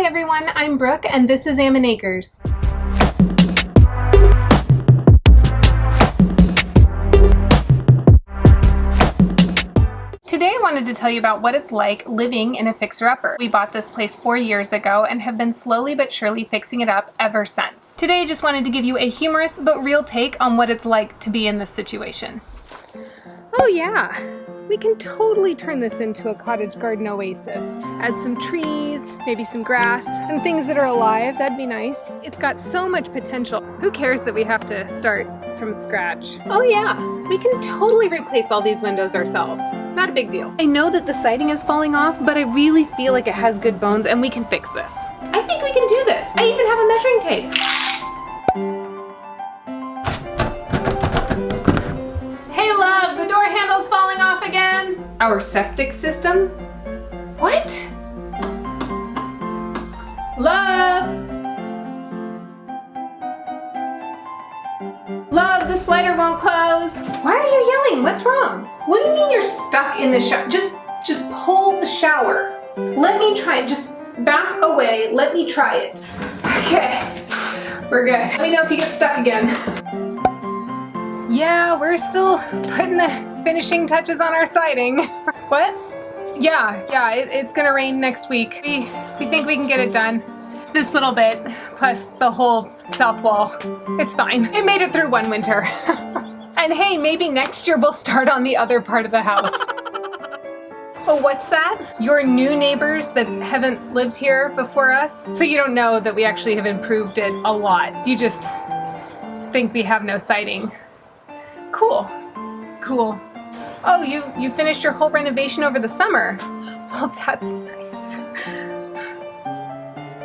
Hi everyone, I'm Brooke and this is Acres. Today I wanted to tell you about what it's like living in a fixer-upper. We bought this place 4 years ago and have been slowly but surely fixing it up ever since. Today I just wanted to give you a humorous but real take on what it's like to be in this situation. Oh yeah, we can totally turn this into a cottage garden oasis. Add some trees, maybe some grass, some things that are alive, that'd be nice. It's got so much potential. Who cares that we have to start from scratch? Oh yeah, we can totally replace all these windows ourselves. Not a big deal. I know that the siding is falling off, but I really feel like it has good bones and we can fix this. I think we can do this. I even have a measuring tape. The door handle's falling off again. Our septic system? What? Love! Love, the slider won't close. Why are you yelling? What's wrong? What do you mean you're stuck in the shower? Just pull the shower. Let me try it. Just back away. Let me try it. Okay, we're good. Let me know if you get stuck again. Yeah, we're still putting the finishing touches on our siding. What? Yeah, it's gonna rain next week. We think we can get it done. This little bit, plus the whole south wall. It's fine. It made it through one winter. And hey, maybe next year we'll start on the other part of the house. Oh, what's that? Your new neighbors that haven't lived here before us? So you don't know that we actually have improved it a lot. You just think we have no siding. Cool. Oh, you finished your whole renovation over the summer. Well, that's nice.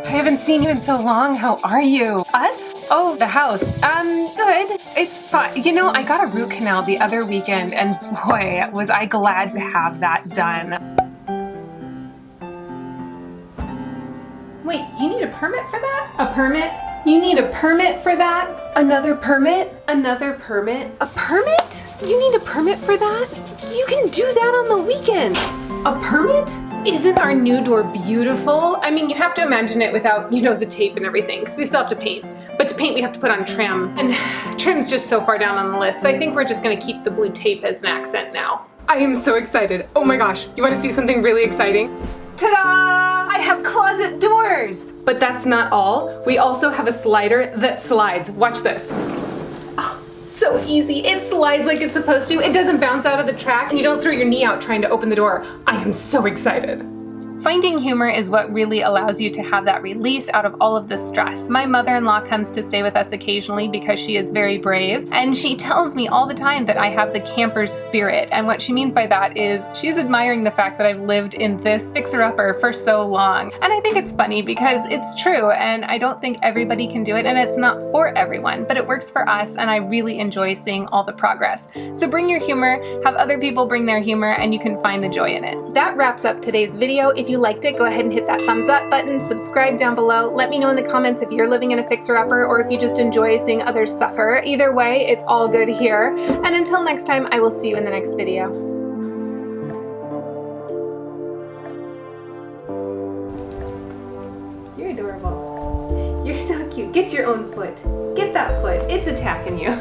I haven't seen you in so long. How are you? Us? Oh, the house. Good. It's fine. You know, I got a root canal the other weekend and boy, was I glad to have that done. Wait, you need a permit for that? A permit? You need a permit for that? Another permit? Another permit? A permit? You need a permit for that? You can do that on the weekend. A permit? Isn't our new door beautiful? I mean, you have to imagine it without, the tape and everything, because we still have to paint. But to paint, we have to put on trim. And trim's just so far down on the list, so I think we're just gonna keep the blue tape as an accent now. I am so excited. Oh my gosh, you wanna see something really exciting? Ta-da! I have closet doors! But that's not all. We also have a slider that slides. Watch this. Oh, so easy. It slides like it's supposed to. It doesn't bounce out of the track and you don't throw your knee out trying to open the door. I am so excited. Finding humor is what really allows you to have that release out of all of the stress. My mother-in-law comes to stay with us occasionally because she is very brave, and she tells me all the time that I have the camper's spirit, and what she means by that is she's admiring the fact that I've lived in this fixer-upper for so long. And I think it's funny because it's true, and I don't think everybody can do it, and it's not for everyone, but it works for us, and I really enjoy seeing all the progress. So bring your humor, have other people bring their humor, and you can find the joy in it. That wraps up today's video. If you liked it, go ahead and hit that thumbs up button, subscribe down below. Let me know in the comments if you're living in a fixer-upper or if you just enjoy seeing others suffer. Either way, it's all good here. And until next time, I will see you in the next video. You're adorable. You're so cute. Get your own foot. Get that foot. It's attacking you.